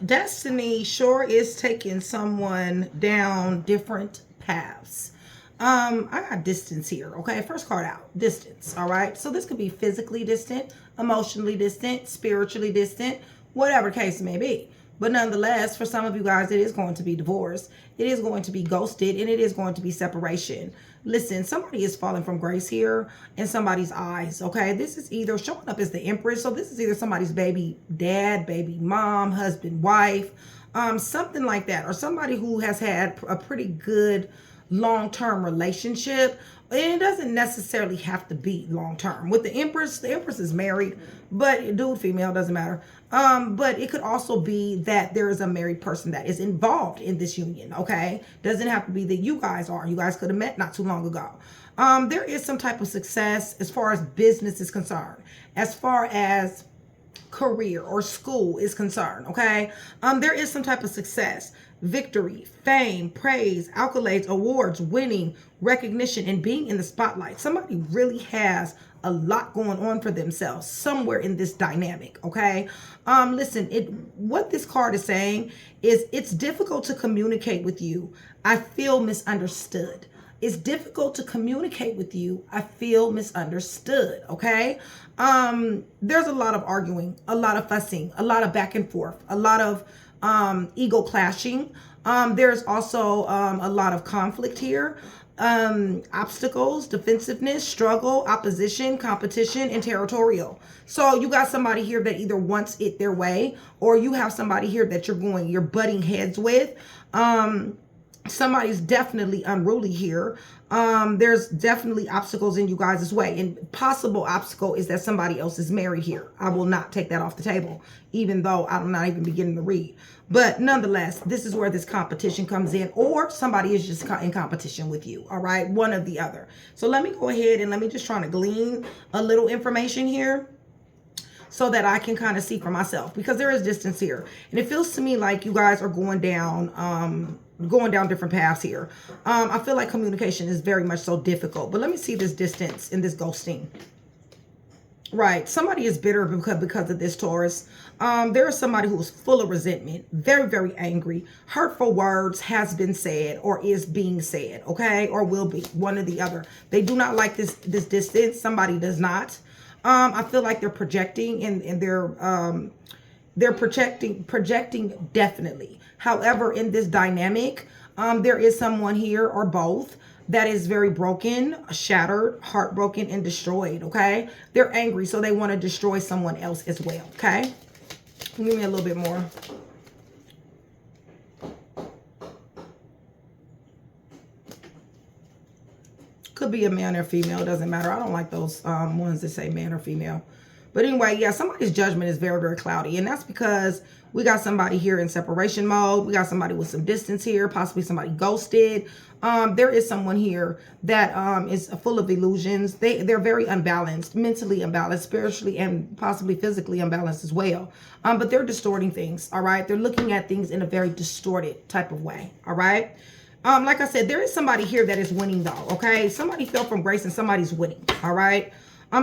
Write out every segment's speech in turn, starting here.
Destiny sure is taking someone down different paths. I got distance here. Okay, first card out, distance. All right, so this could be physically distant, emotionally distant, spiritually distant, whatever case may be. But nonetheless, for some of you guys, it is going to be divorce. It is going to be ghosted, and it is going to be separation. Listen, somebody is falling from grace here in somebody's eyes, okay? This is either showing up as the Empress, so this is either somebody's baby dad, baby mom, husband, wife, something like that, or somebody who has had a pretty good long-term relationship. And it doesn't necessarily have to be long-term. With the Empress is married, but dude, female, doesn't matter. But it could also be that there is a married person that is involved in this union, okay? Doesn't have to be that you guys are. You guys could have met not too long ago. There is some type of success as far as business is concerned, as far as career or school is concerned, okay? There is some type of success, victory, fame, praise, accolades, awards, winning, recognition, and being in the spotlight. Somebody really has a lot going on for themselves somewhere in this dynamic, okay? Listen, what this card is saying is it's difficult to communicate with you. I feel misunderstood. It's difficult to communicate with you. I feel misunderstood, okay? There's a lot of arguing, a lot of fussing, a lot of back and forth, a lot of ego clashing. There's also a lot of conflict here. Obstacles, defensiveness, struggle, opposition, competition, and territorial. So you got somebody here that either wants it their way, or you have somebody here that you're butting heads with. Somebody's definitely unruly here. There's definitely obstacles in you guys' way. And possible obstacle is that somebody else is married here. I will not take that off the table, even though I'm not even beginning to read. But nonetheless, this is where this competition comes in, or somebody is just in competition with you. All right, one or the other. So let me go ahead and let me just try to glean a little information here, so that I can kind of see for myself, because there is distance here. And it feels to me like you guys are going down different paths here. I feel like communication is very much so difficult. But let me see this distance in this ghosting. Right. Somebody is bitter because of this, Taurus. There is somebody who is full of resentment, very, very angry. Hurtful words has been said or is being said, okay? Or will be, one or the other. They do not like this distance. Somebody does not. I feel like they're projecting, and they're projecting definitely. However, in this dynamic, there is someone here or both that is very broken, shattered, heartbroken, and destroyed, okay? They're angry, so they want to destroy someone else as well, okay? Give me a little bit more. Could be a man or female, doesn't matter. I don't like those ones that say man or female. But anyway, yeah, somebody's judgment is very, very cloudy. And that's because we got somebody here in separation mode. We got somebody with some distance here, possibly somebody ghosted. There is someone here that is full of illusions. They're very unbalanced, mentally unbalanced, spiritually, and possibly physically unbalanced as well. But they're distorting things, all right? They're looking at things in a very distorted type of way, all right? Like I said, there is somebody here that is winning though, okay? Somebody fell from grace and somebody's winning, all right?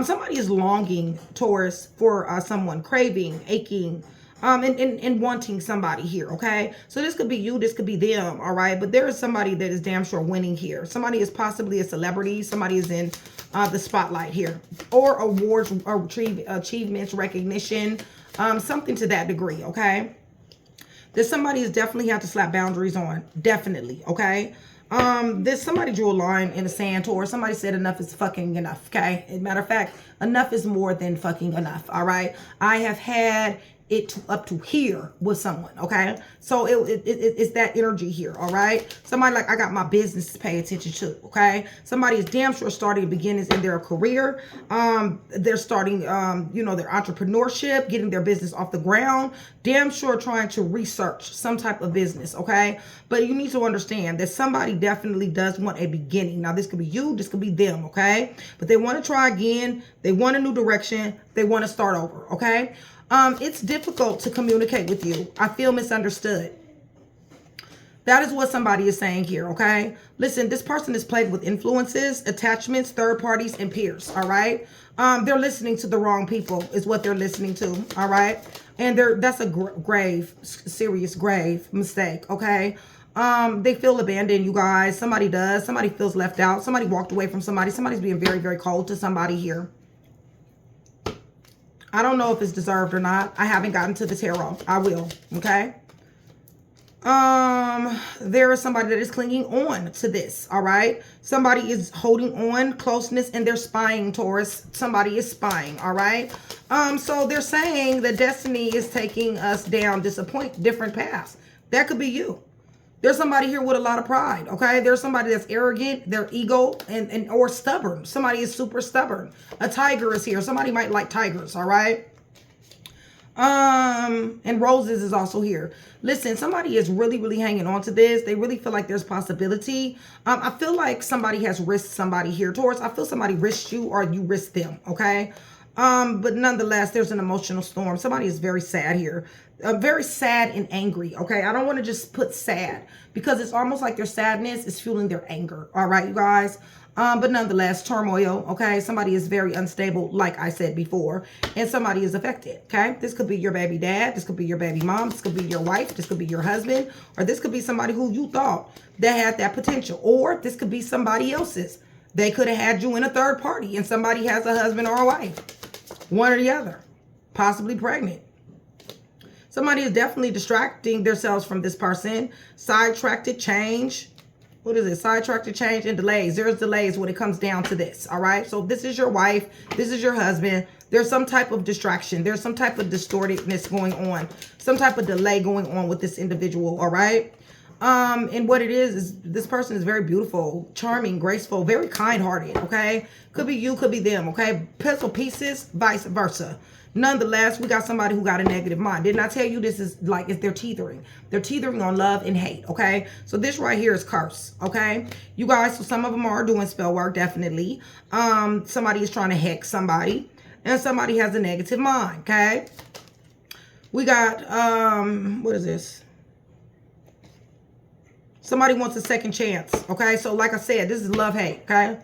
Somebody is longing, Taurus, for someone, craving, aching, and wanting somebody here, okay? So this could be you, this could be them, all right? But there is somebody that is damn sure winning here. Somebody is possibly a celebrity. Somebody is in the spotlight here. Or awards, or achievements, recognition, something to that degree, okay? There's somebody who's definitely had to slap boundaries on. Definitely, okay? There's somebody drew a line in the sand, or somebody said enough is fucking enough, okay? As a matter of fact, enough is more than fucking enough, all right? I have had it up to here with someone, okay? So it's that energy here, all right? Somebody like, I got my business to pay attention to, okay? Somebody is damn sure starting beginnings in their career. They're starting, their entrepreneurship, getting their business off the ground. Damn sure trying to research some type of business, okay? But you need to understand that somebody definitely does want a beginning. Now, this could be you, this could be them, okay? But they want to try again. They want a new direction. They want to start over, okay? It's difficult to communicate with you. I feel misunderstood. That is what somebody is saying here, okay? Listen, this person is plagued with influences, attachments, third parties, and peers, all right? They're listening to the wrong people is what they're listening to, all right? And that's a grave, serious, grave mistake, okay? They feel abandoned, you guys. Somebody does. Somebody feels left out. Somebody walked away from somebody. Somebody's being very, very cold to somebody here. I don't know if it's deserved or not. I haven't gotten to the tarot. I will, okay? There is somebody that is clinging on to this, all right? Somebody is holding on, closeness, and they're spying, Taurus. Somebody is spying, all right? So they're saying that destiny is taking us down different paths. That could be you. There's somebody here with a lot of pride, okay? There's somebody that's arrogant, they're ego, and or stubborn. Somebody is super stubborn. A tiger is here. Somebody might like tigers, all right? And roses is also here. Listen, somebody is really, really hanging on to this. They really feel like there's possibility. I feel like somebody has risked somebody here, Taurus. I feel somebody risked you or you risked them, okay? But nonetheless, there's an emotional storm. Somebody is very sad here. Very sad and angry, okay? I don't want to just put sad because it's almost like their sadness is fueling their anger, all right, you guys? But nonetheless, turmoil, okay? Somebody is very unstable, like I said before, and somebody is affected, okay? This could be your baby dad. This could be your baby mom. This could be your wife. This could be your husband, or this could be somebody who you thought that had that potential, or this could be somebody else's. They could have had you in a third party, and somebody has a husband or a wife, one or the other, possibly pregnant. Somebody is definitely distracting themselves from this person. Sidetracked change. What is it? Sidetracked change and delays. There's delays when it comes down to this. All right. So this is your wife. This is your husband. There's some type of distraction. There's some type of distortedness going on. Some type of delay going on with this individual. All right. And what it is this person is very beautiful, charming, graceful, very kind-hearted. Okay. Could be you, could be them. Okay. Pencil pieces, vice versa. Nonetheless, we got somebody who got a negative mind. Didn't I tell you this is like, they're teetering. They're teetering on love and hate, okay? So this right here is curse, okay? You guys, so some of them are doing spell work, definitely. Somebody is trying to hex somebody. And somebody has a negative mind, okay? We got, what is this? Somebody wants a second chance, okay? So like I said, this is love-hate, okay?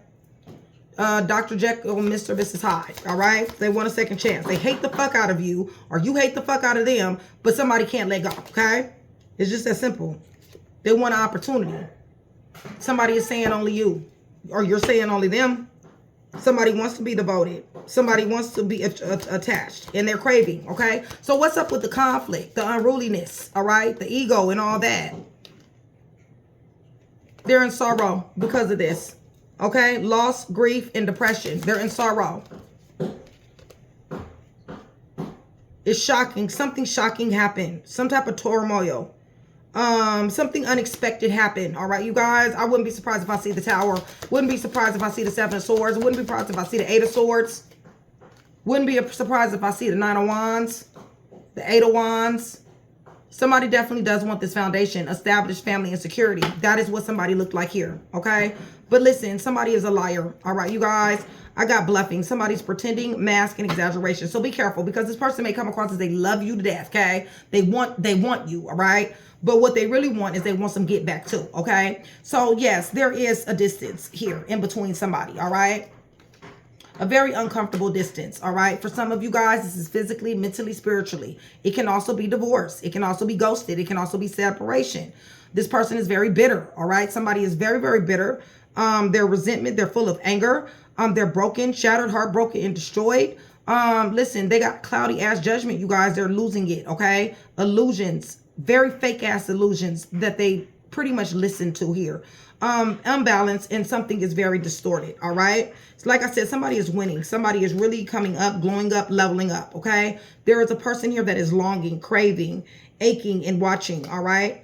Dr. Jekyll and Mr. Mrs. Hyde, all right? They want a second chance. They hate the fuck out of you, or you hate the fuck out of them, but somebody can't let go, okay? It's just that simple. They want an opportunity. Somebody is saying only you, or you're saying only them. Somebody wants to be devoted. Somebody wants to be attached, and they're craving, okay? So what's up with the conflict, the unruliness, all right? The ego and all that. They're in sorrow because of this. Okay, loss, grief, and depression. They're in sorrow. It's shocking. Something shocking happened. Some type of turmoil. Something unexpected happened. All right, you guys. I wouldn't be surprised if I see the Tower. Wouldn't be surprised if I see the Seven of Swords. Wouldn't be surprised if I see the Eight of Swords. Wouldn't be surprised if I see the Nine of Wands. The Eight of Wands. Somebody definitely does want this foundation, established family and security. That is what somebody looked like here, okay? But listen, somebody is a liar, all right, you guys? I got bluffing. Somebody's pretending, mask, and exaggeration. So be careful because this person may come across as they love you to death, okay? They want you, all right? But what they really want is they want some get back too, okay? So yes, there is a distance here in between somebody, all right? A very uncomfortable distance, all right? For some of you guys, this is physically, mentally, spiritually. It can also be divorce. It can also be ghosted. It can also be separation. This person is very bitter, all right? Somebody is very, very bitter. They're resentment. They're full of anger. They're broken, shattered, heartbroken, and destroyed. Listen, they got cloudy ass judgment, you guys. They're losing it, okay? Illusions, very fake ass illusions that they pretty much listen to here. Unbalanced, and something is very distorted, all right? So like I said, somebody is winning. Somebody is really coming up, glowing up, leveling up, okay? There is a person here that is longing, craving, aching, and watching, all right?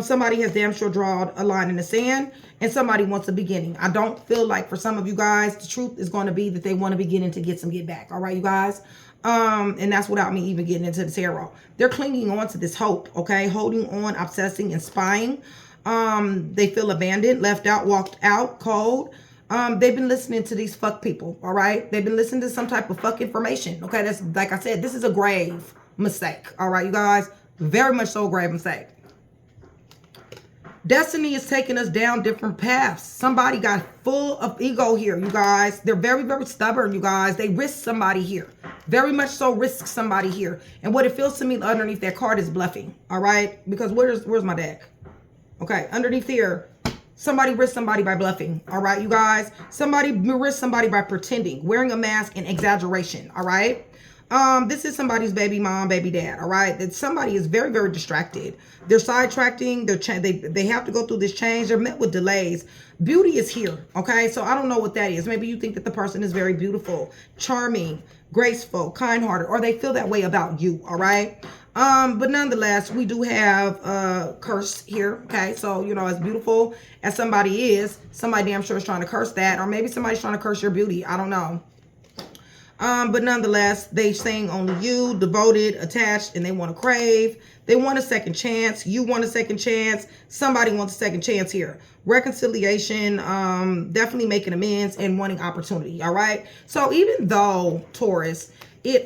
Somebody has damn sure drawn a line in the sand, and somebody wants a beginning. I don't feel like for some of you guys, the truth is going to be that they want a beginning to get some get back, all right, you guys? And that's without me even getting into the tarot. They're clinging on to this hope, okay? Holding on, obsessing, and spying. They feel abandoned, left out, walked out, cold. They've been listening to these fuck people, all right? They've been listening to some type of fuck information, okay? That's, like I said, this is a grave mistake, all right, you guys? Very much so a grave mistake. Destiny is taking us down different paths. Somebody got full of ego here, you guys. They're very, very stubborn, you guys. They risk somebody here. Very much so risk somebody here. And what it feels to me underneath that card is bluffing, all right? Because where's my deck? Okay, underneath here, somebody risked somebody by bluffing, all right, you guys? Somebody risked somebody by pretending, wearing a mask and exaggeration, all right? This is somebody's baby mom, baby dad, all right? That somebody is very, very distracted. They're sidetracking. They have to go through this change. They're met with delays. Beauty is here, okay? So I don't know what that is. Maybe you think that the person is very beautiful, charming, graceful, kind-hearted, or they feel that way about you, all right? But nonetheless, we do have curse here, okay? So, you know, as beautiful as somebody is, somebody damn sure is trying to curse that, or maybe somebody's trying to curse your beauty. I don't know. But nonetheless, they saying only you, devoted, attached, and they want to crave. They want a second chance. You want a second chance. Somebody wants a second chance here. Reconciliation, definitely making amends and wanting opportunity, all right? So even though Taurus,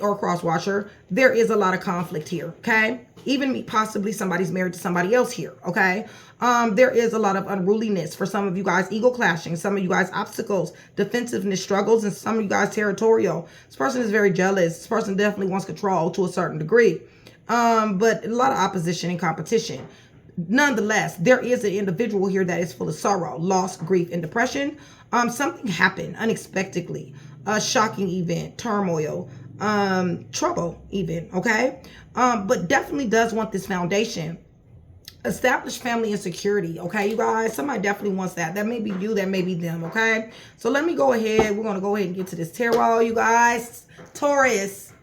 or cross watcher, there is a lot of conflict here, okay? Even possibly somebody's married to somebody else here, okay? There is a lot of unruliness for some of you guys, ego clashing, some of you guys obstacles, defensiveness struggles, and some of you guys territorial. This person is very jealous. This person definitely wants control to a certain degree. But a lot of opposition and competition. Nonetheless, there is an individual here that is full of sorrow, loss, grief, and depression. Something happened unexpectedly, a shocking event, turmoil, trouble even, okay? But definitely does want this foundation. Established family and security, okay, you guys? Somebody definitely wants that. That may be you, that may be them, okay? So let me go ahead. We're going to go ahead and get to this tarot, you guys. Taurus,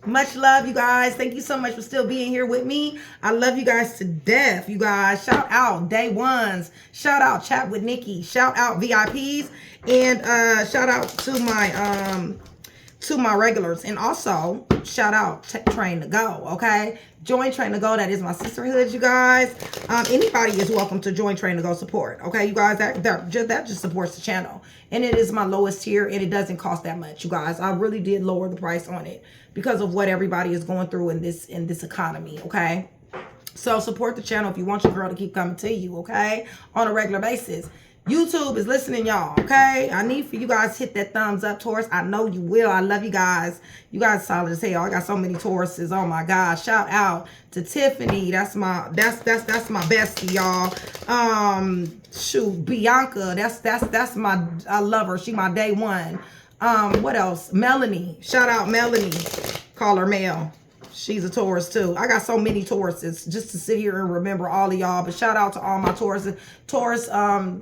much love, you guys. Thank you so much for still being here with me. I love you guys to death, you guys. Shout out day ones. Shout out chat with Nikki. Shout out VIPs. And shout out to my regulars, and also shout out Train to Go, okay? Join Train to Go. That is my sisterhood, you guys. Anybody is welcome to join Train to Go support, okay? You guys, that just supports the channel, and it is my lowest tier, and it doesn't cost that much, you guys. I really did lower the price on it because of what everybody is going through in this economy, okay? So support the channel if you want your girl to keep coming to you, okay, on a regular basis. YouTube is listening, y'all, okay? I need for you guys to hit that thumbs up, Taurus. I know you will. I love you guys. You guys solid as hell. I got so many Tauruses. Oh my gosh. Shout out to Tiffany. That's my bestie, y'all. Shoot, Bianca. That's my, I love her. She my day one. What else? Melanie. Shout out Melanie. Call her Mel. She's a Taurus too. I got so many Tauruses just to sit here and remember all of y'all. But shout out to all my Tauruses. Taurus,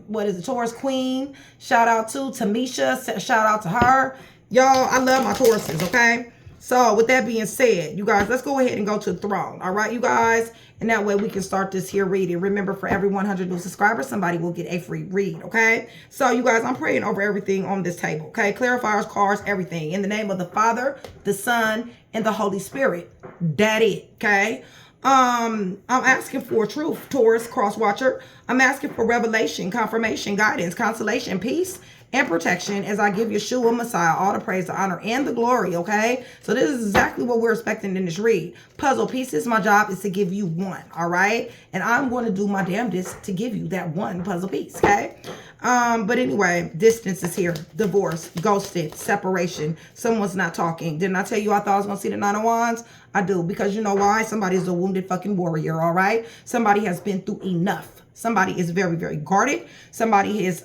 what is it? Taurus Queen. Shout out to Tamisha. Shout out to her. Y'all, I love my Tauruses, okay? So with that being said, you guys, let's go ahead and go to the throne. All right, you guys? And that way we can start this here reading. Remember, for every 100 new subscribers, somebody will get a free read, okay? So, you guys, I'm praying over everything on this table, okay? Clarifiers, cards, everything. In the name of the Father, the Son, and the Holy Spirit. That it, okay? I'm asking for truth, Taurus, cross watcher. I'm asking for revelation, confirmation, guidance, consolation, peace, and protection as I give Yeshua Messiah all the praise, the honor, and the glory, okay? So this is exactly what we're expecting in this read. Puzzle pieces, my job is to give you one, all right? And I'm going to do my damnedest to give you that one puzzle piece, okay? But anyway, distance is here. Divorce, ghosted, separation. Someone's not talking. Didn't I tell you I thought I was going to see the Nine of Wands? I do, because you know why? Somebody's a wounded fucking warrior, all right? Somebody has been through enough. Somebody is very, very guarded. Somebody is,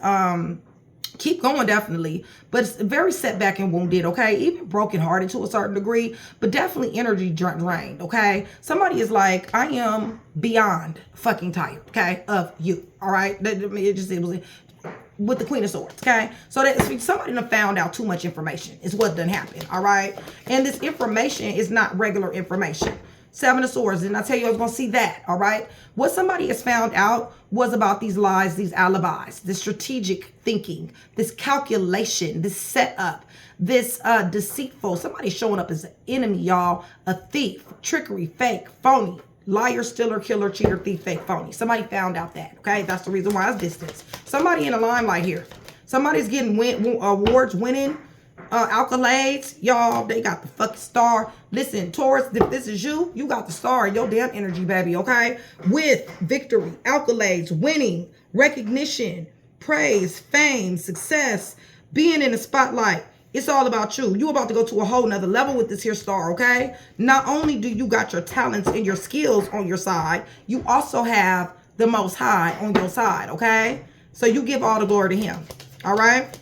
keep going, definitely, but it's very setback and wounded, okay? Even brokenhearted to a certain degree, but definitely energy drained, okay? Somebody is like, I am beyond fucking tired, okay, of you, all right? It was with the Queen of Swords, okay? So that somebody done found out too much information is what done happened, all right? And this information is not regular information. Seven of Swords, and I tell you I was going to see that, all right? What somebody has found out was about these lies, these alibis, this strategic thinking, this calculation, this setup, this deceitful. Somebody showing up as an enemy, y'all, a thief, trickery, fake, phony, liar, stealer, killer, cheater, thief, fake, phony. Somebody found out that, okay? That's the reason why it's distance. Somebody in the limelight here. Somebody's getting awards, winning. Accolades, y'all, they got the fucking star. Listen, Taurus, if this is you, you got the star in your damn energy, baby, okay? With victory, accolades, winning, recognition, praise, fame, success, being in the spotlight. It's all about you. You about to go to a whole nother level with this here star, okay? Not only do you got your talents and your skills on your side, you also have the Most High on your side, okay? So you give all the glory to him, all right?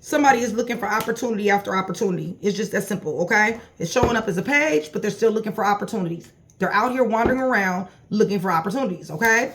Somebody is looking for opportunity after opportunity. It's just that simple, okay? It's showing up as a page, but they're still looking for opportunities. They're out here wandering around looking for opportunities, okay?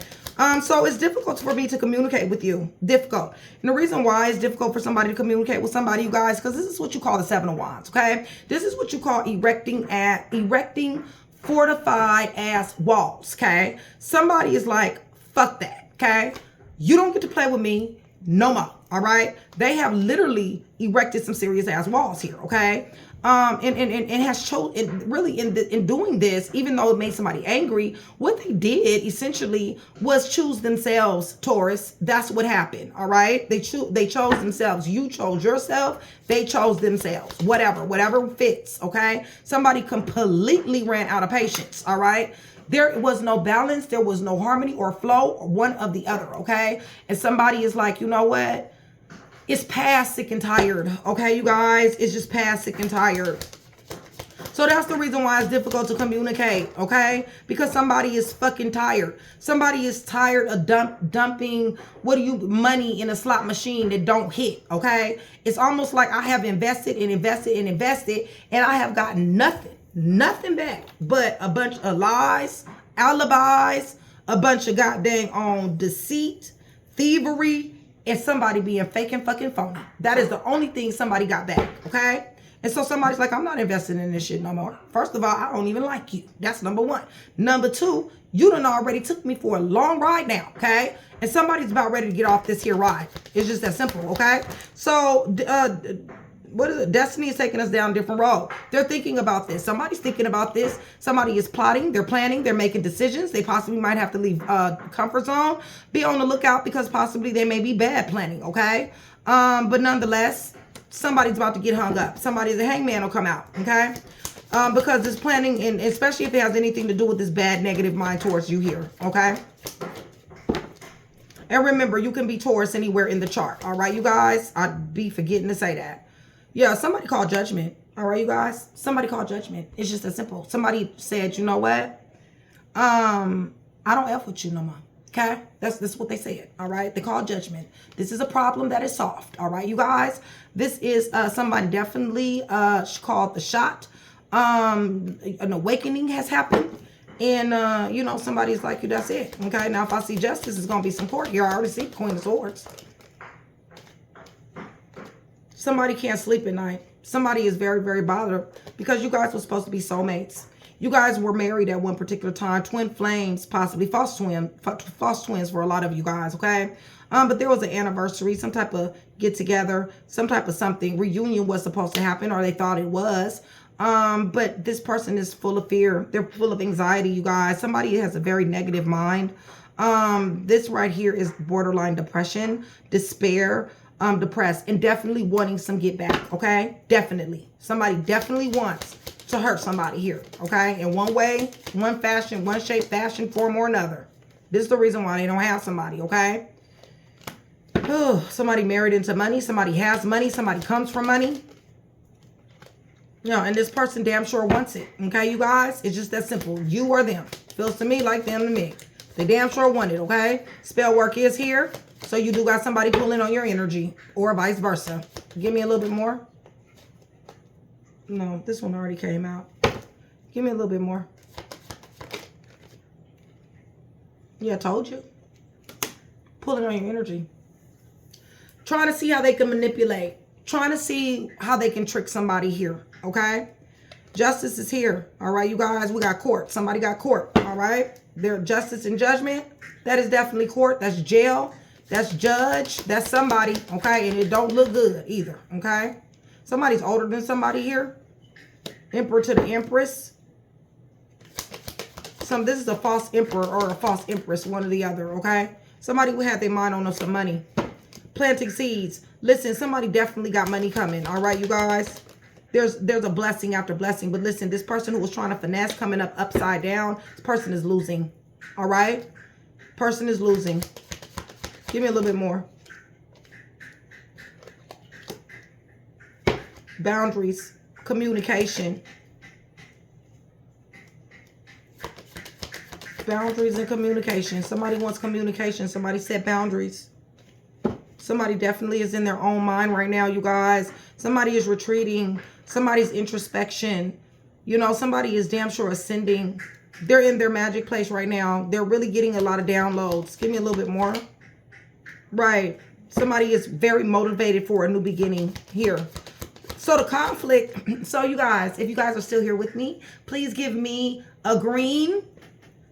So it's difficult for me to communicate with you. Difficult. And the reason why it's difficult for somebody to communicate with somebody, you guys, because this is what you call the Seven of Wands, okay? This is what you call erecting fortified ass walls, okay? Somebody is like, fuck that, okay? You don't get to play with me no more, all right? They have literally erected some serious ass walls here, okay? And has chosen, really in doing this, even though it made somebody angry, what they did essentially was choose themselves, Taurus. That's what happened, all right? They chose themselves. You chose yourself. They chose themselves. Whatever fits, okay? Somebody completely ran out of patience, all right? There was no balance. There was no harmony or flow, or one of the other, okay? And somebody is like, you know what? It's past sick and tired, okay, you guys? It's just past sick and tired. So that's the reason why it's difficult to communicate, okay? Because somebody is fucking tired. Somebody is tired of dumping money in a slot machine that don't hit, okay? It's almost like I have invested and invested and invested, and I have gotten nothing back but a bunch of lies, alibis, a bunch of goddamn deceit, thievery, and somebody being fake and fucking phony. That is the only thing somebody got back, okay? And so somebody's like, I'm not investing in this shit no more. First of all, I don't even like you. That's number one. Number two, you done already took me for a long ride now, okay? And somebody's about ready to get off this here ride. It's just that simple, okay? So, what is it? Destiny is taking us down a different road. They're thinking about this. Somebody's thinking about this. Somebody is plotting. They're planning. They're making decisions. They possibly might have to leave comfort zone. Be on the lookout because possibly they may be bad planning, okay? But nonetheless, somebody's about to get hung up. Somebody's a hangman will come out, okay? Because this planning, and especially if it has anything to do with this bad negative mind towards you here, okay? And remember, you can be Taurus anywhere in the chart, all right, you guys? I'd be forgetting to say that. Yeah, somebody called judgment. All right, you guys? Somebody called judgment. It's just that simple. Somebody said, you know what? I don't F with you no more. Okay? That's what they said. All right? They called judgment. This is a problem that is solved. All right, you guys? This is somebody definitely called the shot. An awakening has happened. And, you know, somebody's like, that's it. Okay? Now, if I see justice, it's going to be some court here. I already see Queen of Swords. Somebody can't sleep at night. Somebody is very, very bothered because you guys were supposed to be soulmates. You guys were married at one particular time. Twin flames, possibly false twins for a lot of you guys, okay? But there was an anniversary, some type of get together, some type of something. Reunion was supposed to happen, or they thought it was. But this person is full of fear. They're full of anxiety, you guys. Somebody has a very negative mind. This right here is borderline depression, despair, depressed, and definitely wanting some get back, okay? Definitely. Somebody definitely wants to hurt somebody here, okay? In one way, one fashion, one shape, fashion, form, or another. This is the reason why they don't have somebody, okay? Oh, somebody married into money. Somebody has money. Somebody comes from money. You know, and this person damn sure wants it, okay, you guys? It's just that simple. You or them. Feels to me like them to me. They damn sure want it, okay? Spell work is here. So you do got somebody pulling on your energy, or vice versa. Give me a little bit more. No, this one already came out. Give me a little bit more. Yeah, I told you. Pulling on your energy. Trying to see how they can manipulate. Trying to see how they can trick somebody here, okay? Justice is here, all right, you guys? We got court. Somebody got court, all right? Their justice and judgment, that is definitely court. That's jail. That's judge. That's somebody, okay? And it don't look good either, okay? Somebody's older than somebody here. Emperor to the Empress. This is a false emperor or a false empress, one or the other, okay? Somebody who had their mind on some money. planting seeds. Listen, somebody definitely got money coming. All right, you guys. There's a blessing after blessing. But listen, this person who was trying to finesse coming up upside down, this person is losing. All right? Person is losing. Give me a little bit more. Boundaries. Communication. Boundaries and communication. Somebody wants communication. Somebody set boundaries. Somebody definitely is in their own mind right now, you guys. Somebody is retreating. Somebody's introspection. You know, somebody is damn sure ascending. They're in their magic place right now. They're really getting a lot of downloads. Give me a little bit more. Right. Somebody is very motivated for a new beginning here. So the conflict. So you guys, if you guys are still here with me, please give me a green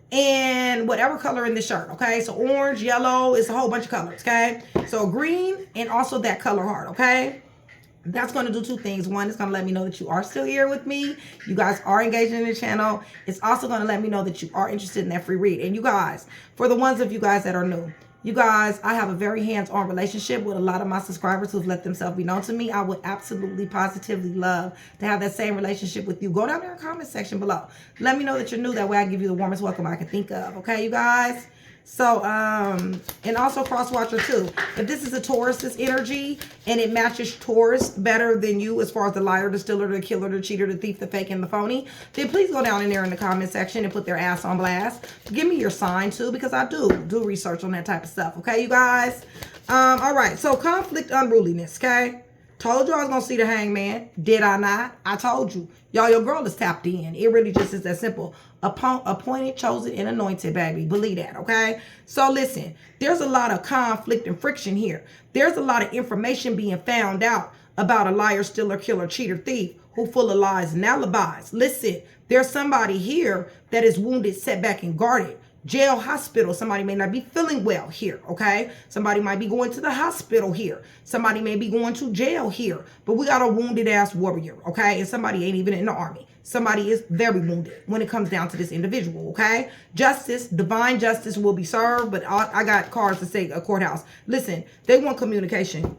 and whatever color in the shirt, okay? So orange, yellow, it's a whole bunch of colors, okay? So green and also that color heart, okay? That's going to do two things. One, it's going to let me know that you are still here with me. You guys are engaged in the channel. It's also going to let me know that you are interested in that free read. And you guys, for the ones of you guys that are new, you guys, I have a very hands-on relationship with a lot of my subscribers who've let themselves be known to me. I would absolutely, positively love to have that same relationship with you. Go down there in the comment section below. Let me know that you're new. That way I give you the warmest welcome I can think of. Okay, you guys? So, and also cross watcher too. If this is a Taurus's energy and it matches Taurus better than you as far as the liar, the stealer, the killer, the cheater, the thief, the fake, and the phony, then please go down in there in the comment section and put their ass on blast. Give me your sign too, because I do research on that type of stuff. Okay, you guys? All right. So conflict, unruliness. Okay. Told you I was going to see the hangman. Did I not? I told you. Y'all, your girl is tapped in. It really just is that simple. Appointed, chosen, and anointed, baby. Believe that, okay? So listen, there's a lot of conflict and friction here. There's a lot of information being found out about a liar, stealer, killer, cheater, thief who full of lies and alibis. Listen, there's somebody here that is wounded, set back, and guarded. Jail, hospital. Somebody may not be feeling well here, okay? Somebody might be going to the hospital here. Somebody may be going to jail here. But we got a wounded ass warrior, okay? And somebody ain't even in the army. Somebody is very wounded when it comes down to this individual, okay? Justice, divine justice will be served, but I got cards to say a courthouse. Listen, they want communication.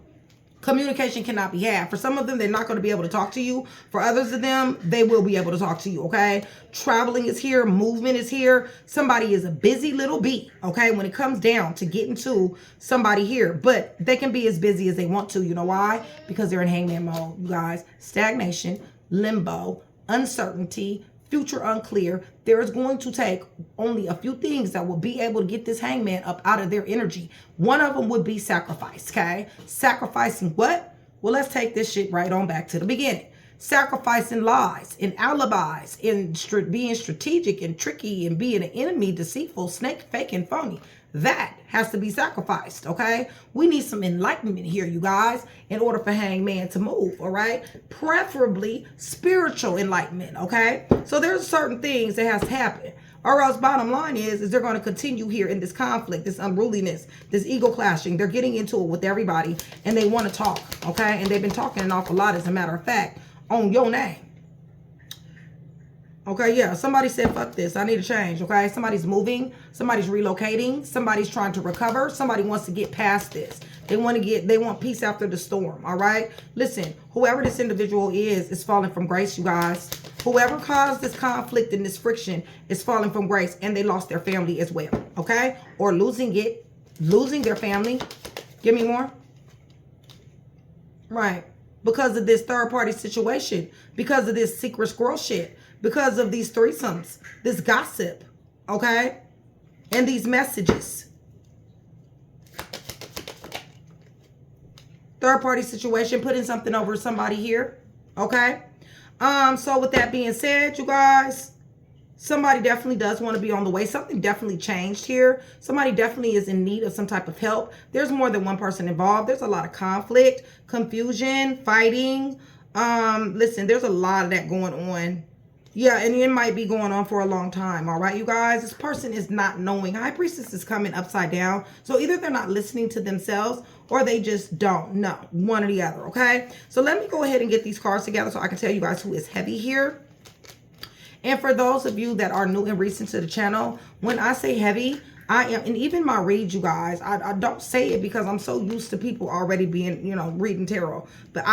Communication cannot be had. For some of them, they're not going to be able to talk to you. For others of them, they will be able to talk to you, okay? Traveling is here. Movement is here. Somebody is a busy little bee, okay, when it comes down to getting to somebody here. But they can be as busy as they want to. You know why? Because they're in hangman mode, you guys. Stagnation, limbo, uncertainty, future unclear. There is going to take only a few things that will be able to get this hangman up out of their energy. One of them would be sacrifice, okay? Sacrificing what? Well, let's take this shit right on back to the beginning. Sacrificing lies and alibis and being strategic and tricky and being an enemy, deceitful, snake, fake, and phony. That has to be sacrificed, okay? We need some enlightenment here, you guys, in order for hangman to move, all right? Preferably spiritual enlightenment, okay? So there's certain things that has to happen. Or else bottom line is they're going to continue here in this conflict, this unruliness, this ego clashing. They're getting into it with everybody and they want to talk, okay? And they've been talking an awful lot, as a matter of fact, on your name. Okay, yeah, somebody said, fuck this, I need to change, okay? Somebody's moving, somebody's relocating, somebody's trying to recover, somebody wants to get past this. They want peace after the storm, all right? Listen, whoever this individual is falling from grace, you guys. Whoever caused this conflict and this friction is falling from grace, and they lost their family as well, okay? Or losing their family. Give me more. Right, because of this third-party situation, because of this secret squirrel shit, because of these threesomes, this gossip, okay? And these messages. Third-party situation, putting something over somebody here, okay? So with that being said, you guys, somebody definitely does want to be on the way. Something definitely changed here. Somebody definitely is in need of some type of help. There's more than one person involved. There's a lot of conflict, confusion, fighting. Listen, there's a lot of that going on. Yeah, and it might be going on for a long time, all right, you guys? This person is not knowing. High Priestess is coming upside down. So either they're not listening to themselves or they just don't know. One or the other, okay? So let me go ahead and get these cards together so I can tell you guys who is heavy here. And for those of you that are new and recent to the channel, when I say heavy, I am, and even my read, you guys, I don't say it because I'm so used to people already being, you know, reading tarot. But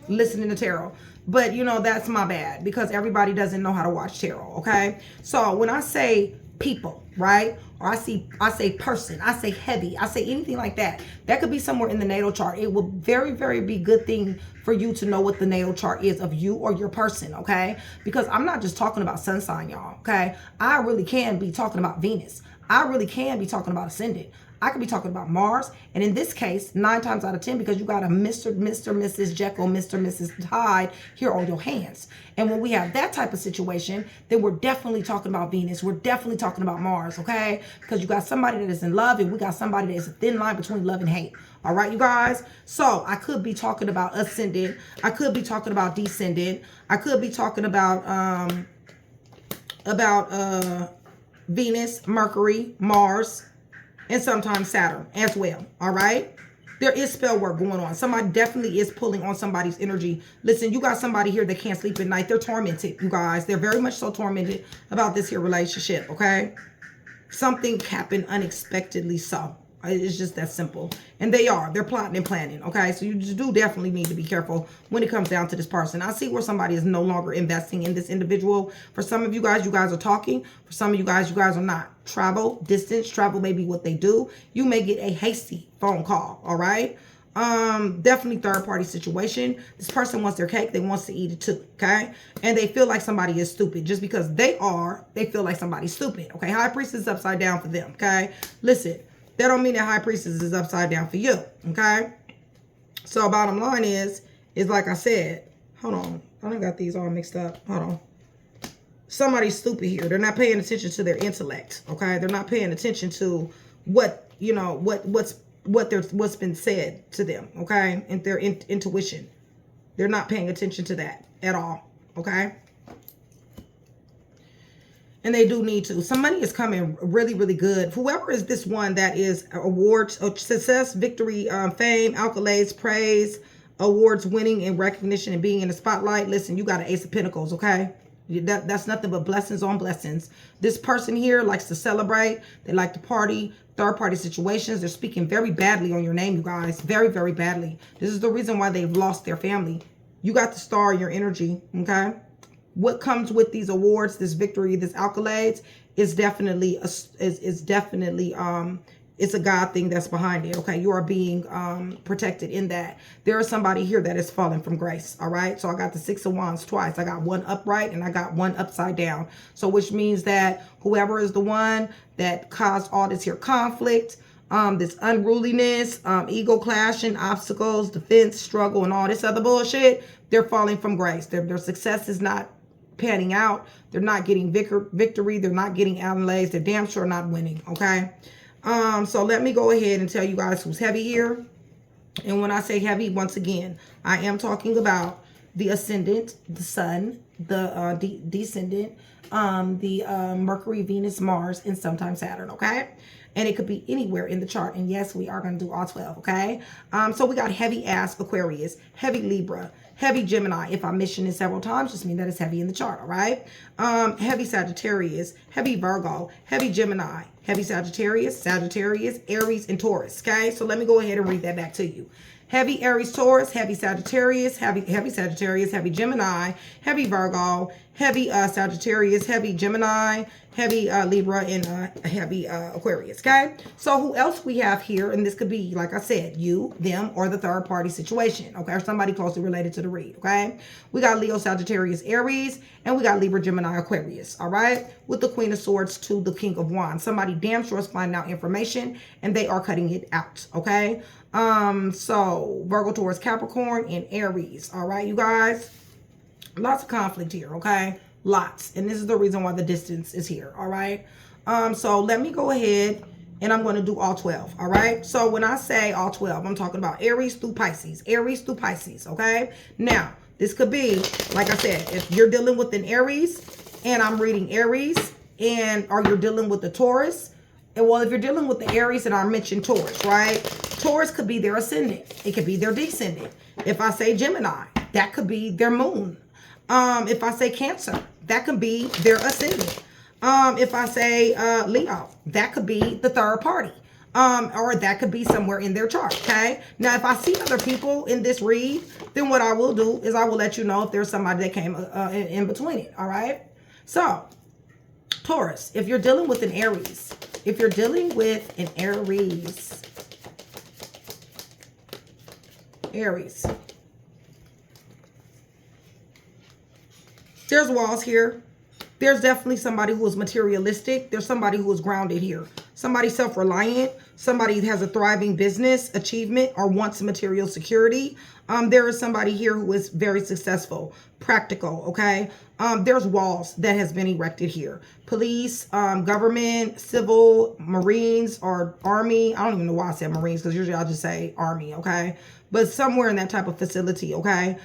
listening to tarot. But, you know, that's my bad because everybody doesn't know how to watch tarot, okay? So when I say people, right? Or I say person, I say heavy, I say anything like that. That could be somewhere in the natal chart. It will very, very be good thing for you to know what the natal chart is of you or your person, okay? Because I'm not just talking about sun sign, y'all, okay? I really can be talking about Venus. I really can be talking about ascendant. I could be talking about Mars. And in this case, 9 times out of 10, because you got a Mr., Mrs. Jekyll, Mr., Mrs. Hyde here on your hands. And when we have that type of situation, then we're definitely talking about Venus. We're definitely talking about Mars, okay? Because you got somebody that is in love and we got somebody that is a thin line between love and hate. All right, you guys? So I could be talking about ascendant. I could be talking about descendant. I could be talking about Venus, Mercury, Mars, and sometimes Saturn as well. All right, there is spell work going on. Somebody definitely is pulling on somebody's energy. Listen, you got somebody here that can't sleep at night. They're tormented, you guys. They're very much so tormented about this here relationship. Okay, something happened unexpectedly. So it's just that simple. And they're plotting and planning. Okay, so you just do definitely need to be careful when it comes down to this person. I see where somebody is no longer investing in this individual. For some of you guys are talking. For some of you guys are not. Travel, distance, travel may be what they do. You may get a hasty phone call. All right, definitely third party situation. This person wants their cake, they wants to eat it too. Okay, and they feel like somebody is stupid. Just because they feel like somebody's stupid. Okay, high priestess is upside down for them. Okay, listen, that don't mean that high priestess is upside down for you. Okay, so bottom line is like I said, hold on, I done got these all mixed up. Hold on. Somebody's stupid here. They're not paying attention to their intellect. Okay, they're not paying attention to what, you know, what's been said to them. Okay, and their intuition. They're not paying attention to that at all. Okay, and they do need to. Some money is coming really, really good. Whoever is this one that is awards, success, victory, fame, accolades, praise, awards, winning, and recognition, and being in the spotlight. Listen, you got an Ace of Pentacles. Okay. That's nothing but blessings on blessings. This person here likes to celebrate. They like to party. Third party situations. They're speaking very badly on your name, you guys. Very, very badly. This is the reason why they've lost their family. You got the star in your energy. Okay. What comes with these awards, this victory, this accolades is definitely it's a God thing that's behind it. Okay, you are being protected in that. There is somebody here that is falling from grace. All right, so I got the 6 of Wands twice. I got one upright and I got one upside down. So which means that whoever is the one that caused all this here conflict, this unruliness, ego clashing, obstacles, defense, struggle, and all this other bullshit, they're falling from grace. Their success is not panning out. They're not getting victory. They're not getting accolades. They're damn sure not winning. Okay. So let me go ahead and tell you guys who's heavy here. And when I say heavy, once again, I am talking about the ascendant, the sun, the descendant, the Mercury, Venus, Mars, and sometimes Saturn, okay? And it could be anywhere in the chart. And yes, we are going to do all 12, okay? So we got heavy ass Aquarius, heavy Libra, heavy Gemini. If I mention it several times, just mean that it's heavy in the chart, all right? Heavy Sagittarius, heavy Virgo, heavy Gemini, heavy Sagittarius, Aries, and Taurus, okay? So let me go ahead and read that back to you. Heavy Aries, Taurus, heavy Sagittarius, heavy Sagittarius, heavy Gemini, heavy Virgo, heavy Sagittarius, heavy Gemini, heavy Libra, and heavy Aquarius, okay? So who else we have here, and this could be, like I said, you, them, or the third party situation, okay? Or somebody closely related to the read, okay? We got Leo, Sagittarius, Aries, and we got Libra, Gemini, Aquarius, all right? With the Queen of Swords to the King of Wands. Somebody damn sure is finding out information, and they are cutting it out, okay? So Virgo, Taurus, Capricorn, and Aries, all right, you guys? Lots of conflict here, okay? Lots. And this is the reason why the distance is here, all right? So let me go ahead and I'm going to do all 12, all right? So when I say all 12, I'm talking about Aries through Pisces, okay? Now, this could be, like I said, if you're dealing with an Aries and I'm reading Aries, or you're dealing with the Taurus, and well, if you're dealing with the Aries and I mentioned Taurus, right? Taurus could be their ascendant. It could be their descendant. If I say Gemini, that could be their moon. If I say Cancer, that could be their ascendant. If I say Leo, that could be the third party. Or that could be somewhere in their chart, okay? Now, if I see other people in this read, then what I will do is I will let you know if there's somebody that came in between it, all right? So, Taurus, if you're dealing with an Aries, Aries, there's walls here. There's definitely somebody who is materialistic. There's somebody who is grounded here. Somebody self-reliant. Somebody has a thriving business, achievement, or wants material security. There is somebody here who is very successful, practical, okay? There's walls that has been erected here. Police, government, civil, Marines, or Army. I don't even know why I said Marines, because usually I'll just say Army, okay? But somewhere in that type of facility, okay?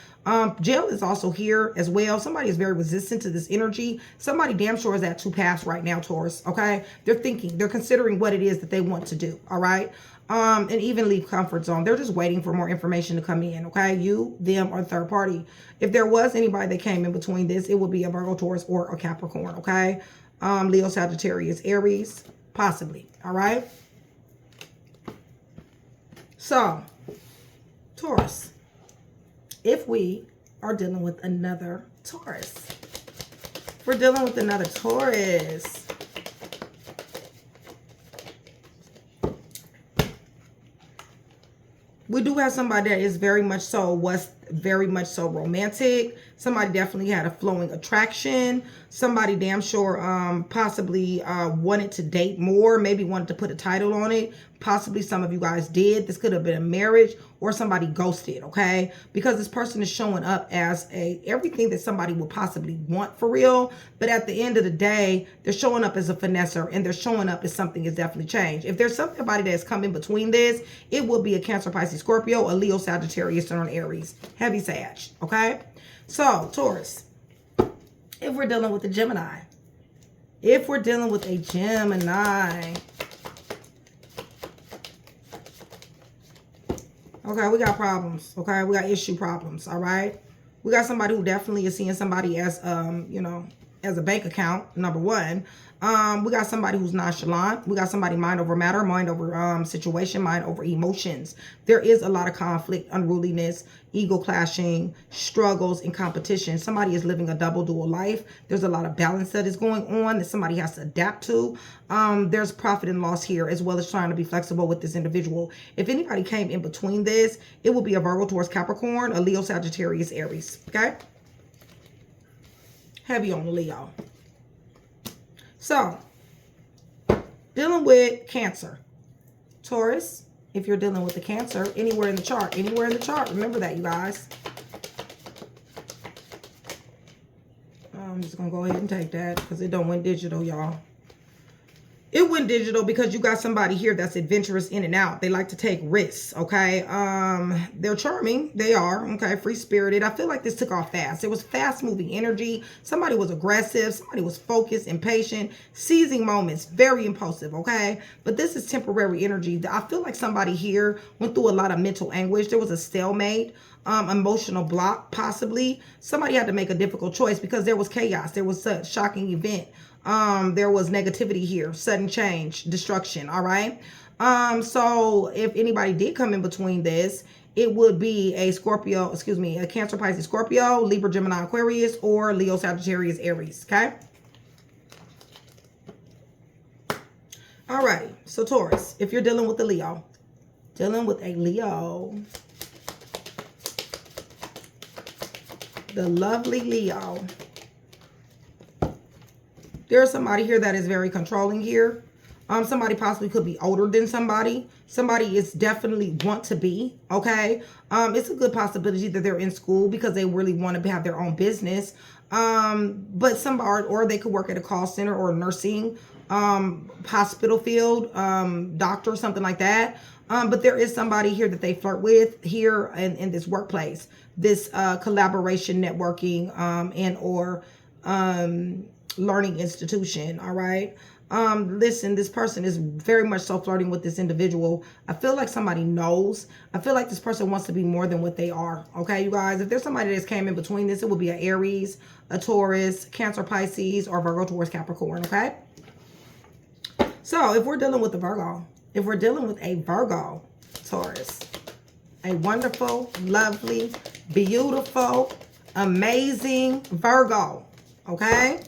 Jail is also here as well. Somebody is very resistant to this energy. Somebody damn sure is at two paths right now, Taurus, okay? They're thinking, they're considering what it is that they want to do, all right? And even leave comfort zone. They're just waiting for more information to come in, okay? You, them, or third party. If there was anybody that came in between this, it would be a Virgo, Taurus, or a Capricorn, okay? Leo, Sagittarius, Aries, possibly, all right? So, Taurus, if we are dealing with another Taurus, if we're dealing with another Taurus, we do have somebody that is very much so, was very much so romantic. Somebody definitely had a flowing attraction. Somebody damn sure possibly wanted to date more, maybe wanted to put a title on it. Possibly some of you guys did. This could have been a marriage, or somebody ghosted, okay? Because this person is showing up as everything that somebody would possibly want for real. But at the end of the day, they're showing up as a finesser, and they're showing up as something has definitely changed. If there's somebody that's come in between this, it will be a Cancer, Pisces, Scorpio, a Leo, Sagittarius, or an Aries. Heavy Sag, okay? So, Taurus, if we're dealing with a Gemini, okay, we got problems, okay? We got issue problems, all right? We got somebody who definitely is seeing somebody as, you know, as a bank account, number one. We got somebody who's nonchalant. We got somebody mind over matter, mind over situation, mind over emotions. There is a lot of conflict, unruliness, ego clashing, struggles, and competition. Somebody is living a double dual life. There's a lot of balance that is going on that somebody has to adapt to. There's profit and loss here, as well as trying to be flexible with this individual. If anybody came in between this, it will be a Virgo, Taurus, Capricorn, a Leo, Sagittarius, Aries, okay? Heavy on the Leo. So, dealing with Cancer. Taurus, if you're dealing with the Cancer, anywhere in the chart, remember that, you guys. I'm just going to go ahead and take that because it don't went digital, y'all. It went digital because you got somebody here that's adventurous in and out. They like to take risks, okay? They're charming. They are, okay? Free-spirited. I feel like this took off fast. It was fast-moving energy. Somebody was aggressive. Somebody was focused, impatient, seizing moments, very impulsive, okay? But this is temporary energy. I feel like somebody here went through a lot of mental anguish. There was a stalemate, emotional block, possibly. Somebody had to make a difficult choice because there was chaos. There was a shocking event. There was negativity here, sudden change, destruction, all right? So if anybody did come in between this, it would be a Scorpio, a Cancer, Pisces, Scorpio, Libra, Gemini, Aquarius, or Leo, Sagittarius, Aries, okay? All right, so Taurus, if you're dealing with a Leo, the lovely Leo, there's somebody here that is very controlling here. Somebody possibly could be older than somebody. Somebody is definitely want to be, okay? It's a good possibility that they're in school because they really want to have their own business. But somebody, or they could work at a call center or nursing, hospital field, doctor, something like that. But there is somebody here that they flirt with here in this workplace, this collaboration, networking, and or learning institution, all right? Listen, this person is very much so flirting with this individual. I feel like somebody knows. I feel like this person wants to be more than what they are. Okay, you guys, if there's somebody that's came in between this, it would be an Aries, a Taurus, Cancer, Pisces, or Virgo, Taurus, Capricorn. Okay, so if we're dealing with a Virgo, if we're dealing with a Virgo, Taurus, a wonderful, lovely, beautiful, amazing Virgo, okay?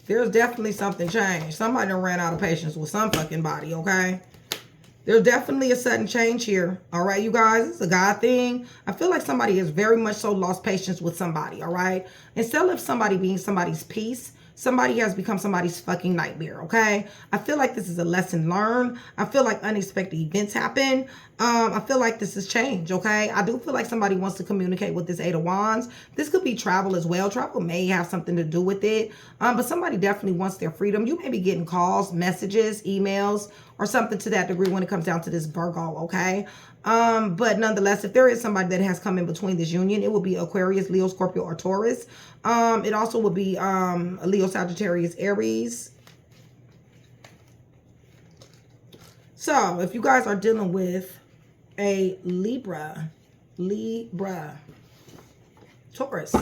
There's definitely something changed. Somebody done ran out of patience with some fucking body, okay? There's definitely a sudden change here, all right, you guys? It's a God thing. I feel like somebody has very much so lost patience with somebody, all right? Instead of somebody being somebody's peace, somebody has become somebody's fucking nightmare, okay? I feel like this is a lesson learned. I feel like unexpected events happen. I feel like this is change, okay? I do feel like somebody wants to communicate with this Eight of Wands. This could be travel as well. Travel may have something to do with it, but somebody definitely wants their freedom. You may be getting calls, messages, emails, or something to that degree when it comes down to this Virgo, okay? But nonetheless, if there is somebody that has come in between this union, it will be Aquarius, Leo, Scorpio, or Taurus. It also would be Leo, Sagittarius, Aries. So if you guys are dealing with a Libra, Taurus,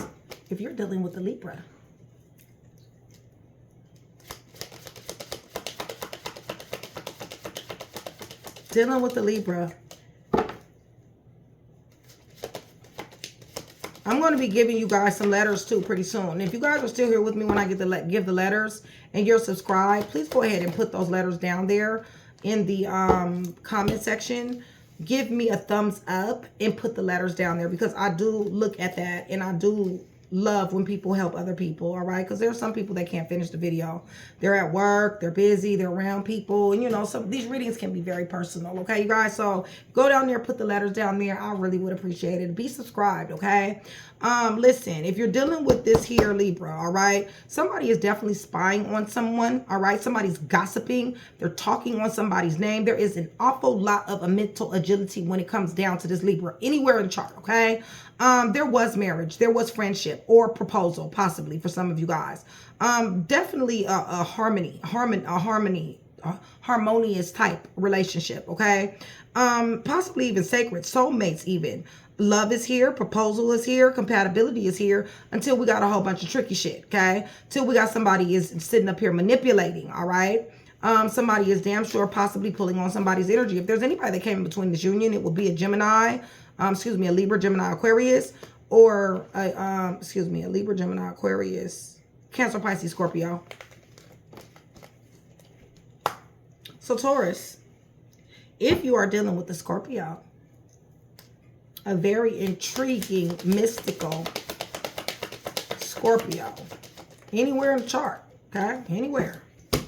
if you're dealing with a Libra, I'm going to be giving you guys some letters too pretty soon. If you guys are still here with me when I get give the letters and you're subscribed, please go ahead and put those letters down there in the comment section. Give me a thumbs up and put the letters down there, because I do look at that and I do love when people help other people, all right? Because there are some people that can't finish the video. They're at work, they're busy, they're around people, and you know, some these readings can be very personal, okay, you guys? So go down there, put the letters down there. I really would appreciate it. Be subscribed, okay? Listen, if you're dealing with this here Libra, all right, somebody is definitely spying on someone, all right? Somebody's gossiping, they're talking on somebody's name. There is an awful lot of a mental agility when it comes down to this Libra anywhere in the chart, okay? There was marriage, there was friendship or proposal, possibly for some of you guys. Definitely a harmonious type relationship, okay? Possibly even sacred, soulmates even. Love is here, proposal is here, compatibility is here, until we got a whole bunch of tricky shit, okay? Till we got somebody is sitting up here manipulating, all right? Somebody is damn sure possibly pulling on somebody's energy. If there's anybody that came in between this union, it would be a Gemini, a Libra, Gemini, Aquarius, or a Libra, Gemini, Aquarius, Cancer, Pisces, Scorpio. So Taurus, if you are dealing with the Scorpio, a very intriguing, mystical Scorpio, anywhere in the chart, okay? Anywhere.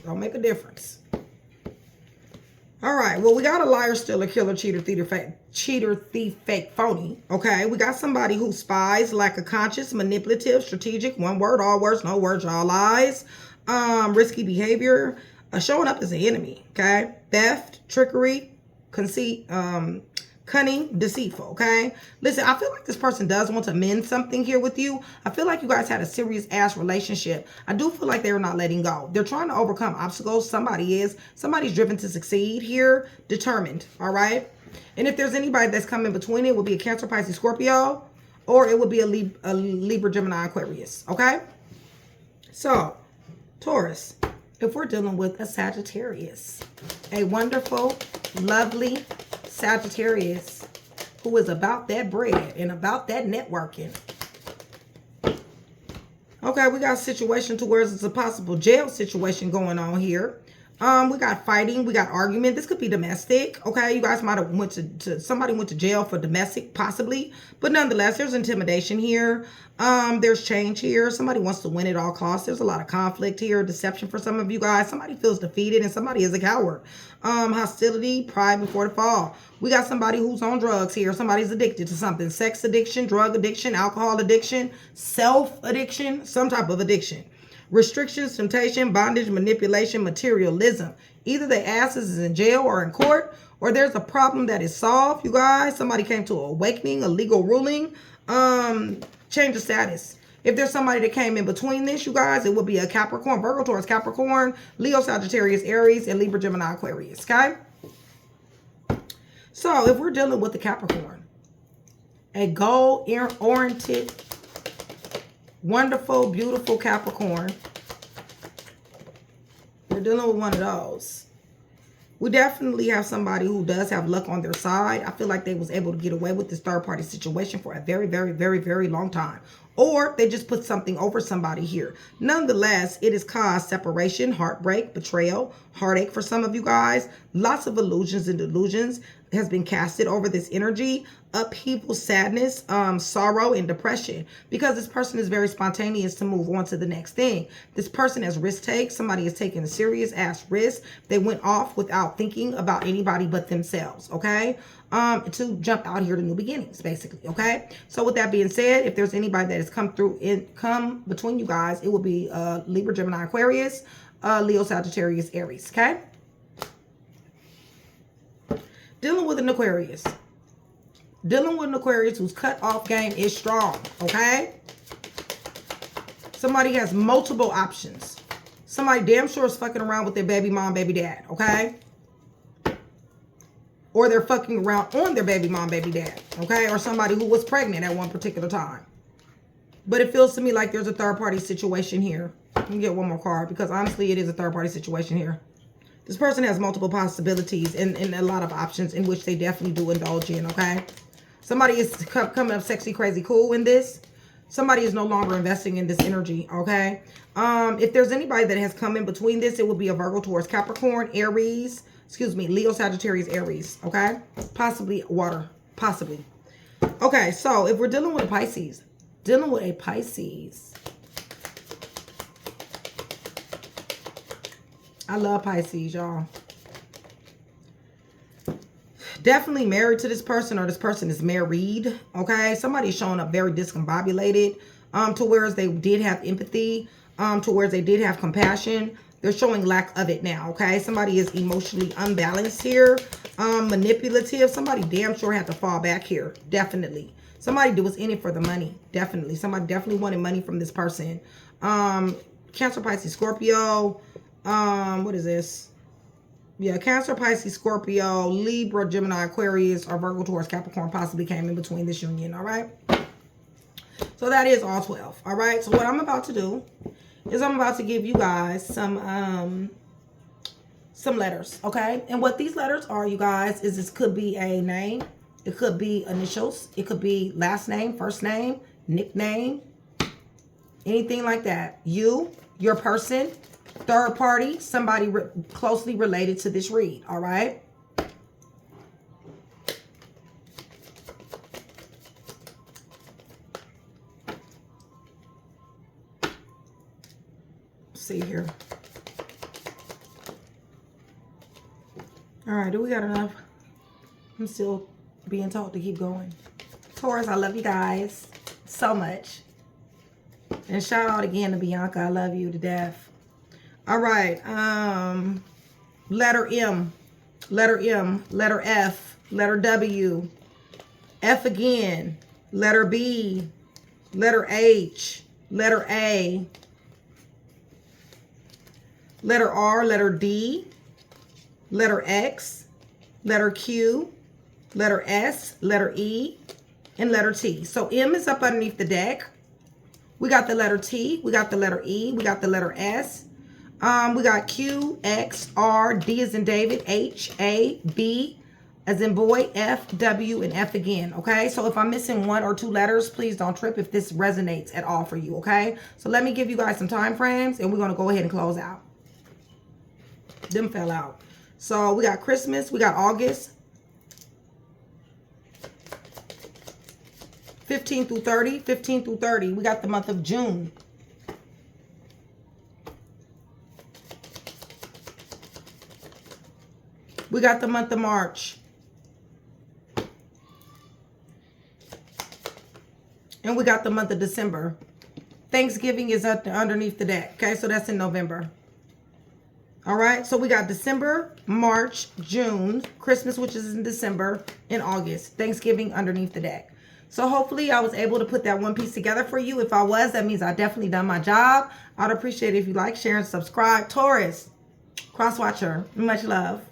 Don't make a difference. All right, well, we got a liar, stealer, killer, cheater, thief, fake, phony, okay? We got somebody who spies, lack of conscience, manipulative, strategic, one word, all words, no words, all lies, risky behavior, showing up as an enemy, okay? Theft, trickery, conceit, cunning, deceitful, okay? Listen, I feel like this person does want to mend something here with you. I feel like you guys had a serious ass relationship. I do feel like they're not letting go. They're trying to overcome obstacles. Somebody is. Somebody's driven to succeed here, determined, all right? And if there's anybody that's coming between, it would be a Cancer, Pisces, Scorpio, or it would be a Libra, Gemini, Aquarius, okay? So, Taurus, if we're dealing with a Sagittarius, a wonderful, lovely Sagittarius who is about that bread and about that networking. Okay, we got a situation to where it's a possible jail situation going on here. We got fighting, we got argument. This could be domestic, okay? You guys might have went to somebody went to jail for domestic, possibly. But nonetheless, there's intimidation here. There's change here. Somebody wants to win at all costs. There's a lot of conflict here, deception for some of you guys. Somebody feels defeated and somebody is a coward. Hostility, pride before the fall. We got somebody who's on drugs here. Somebody's addicted to something. Sex addiction, drug addiction, alcohol addiction, self-addiction, some type of addiction. Restrictions, temptation, bondage, manipulation, materialism. Either the asses is in jail or in court, or there's a problem that is solved, you guys. Somebody came to an awakening, a legal ruling, change of status. If there's somebody that came in between this, you guys, it would be a Capricorn, Virgo, Taurus, Capricorn, Leo, Sagittarius, Aries, and Libra, Gemini, Aquarius, okay? So if we're dealing with the Capricorn, a goal-oriented, wonderful, beautiful Capricorn, we're dealing with one of those. We definitely have somebody who does have luck on their side. I feel like they was able to get away with this third-party situation for a very, very, very, very long time. Or they just put something over somebody here. Nonetheless, it has caused separation, heartbreak, betrayal, heartache for some of you guys. Lots of illusions and delusions has been casted over this energy. Upheaval, sadness, sorrow, and depression. Because this person is very spontaneous to move on to the next thing. This person has risk takes. Somebody is taking a serious ass risk. They went off without thinking about anybody but themselves, okay? To jump out here to new beginnings, basically, okay? So with that being said, if there's anybody that has come between you guys, it will be Libra, Gemini, Aquarius, Leo, Sagittarius, Aries, okay? Dealing with an Aquarius. Dealing with an Aquarius whose cut-off game is strong, okay? Somebody has multiple options. Somebody damn sure is fucking around with their baby mom, baby dad, okay? Or they're fucking around on their baby mom, baby dad, okay? Or somebody who was pregnant at one particular time. But it feels to me like there's a third-party situation here. Let me get one more card because honestly, it is a third-party situation here. This person has multiple possibilities and a lot of options in which they definitely do indulge in, okay? Somebody is coming up sexy, crazy, cool in this. Somebody is no longer investing in this energy, okay? If there's anybody that has come in between this, it will be a Virgo, Taurus, Capricorn, Aries, excuse me, Leo, Sagittarius, Aries, okay? Possibly water, possibly. Okay, so if we're dealing with a Pisces, I love Pisces, y'all. Definitely married to this person, or this person is married, okay? Somebody's showing up very discombobulated, to whereas they did have empathy, to whereas they did have compassion. They're showing lack of it now, okay? Somebody is emotionally unbalanced here, manipulative. Somebody damn sure had to fall back here, definitely. Somebody was in it for the money, definitely. Somebody definitely wanted money from this person. Cancer, Pisces, Scorpio. What is this? Yeah, Cancer, Pisces, Scorpio, Libra, Gemini, Aquarius, or Virgo, Taurus, Capricorn possibly came in between this union, all right? So that is all 12, all right? So what I'm about to do is I'm about to give you guys some letters, okay? And what these letters are, you guys, is this could be a name. It could be initials. It could be last name, first name, nickname, anything like that. You, your person, third party, somebody closely related to this read, all right? Let's see here. All right, do we got enough? I'm still being told to keep going. Taurus, I love you guys so much. And shout out again to Bianca. I love you to death. All right, letter M, letter M, letter F, letter W, F again, letter B, letter H, letter A, letter R, letter D, letter X, letter Q, letter S, letter E, and letter T. So M is up underneath the deck. We got the letter T, we got the letter E, we got the letter S. We got Q, X, R, D as in David, H, A, B as in boy, F, W, and F again, okay? So if I'm missing one or two letters, please don't trip if this resonates at all for you, okay? So let me give you guys some time frames, and we're going to go ahead and close out. Them fell out. So we got Christmas, we got August, 15 through 30, 15 through 30. We got the month of June. We got the month of March. And we got the month of December. Thanksgiving is up underneath the deck. Okay, so that's in November. All right, so we got December, March, June, Christmas, which is in December, and August. Thanksgiving underneath the deck. So hopefully I was able to put that one piece together for you. If I was, that means I definitely done my job. I'd appreciate it if you like, share, and subscribe. Taurus, cross watcher, much love.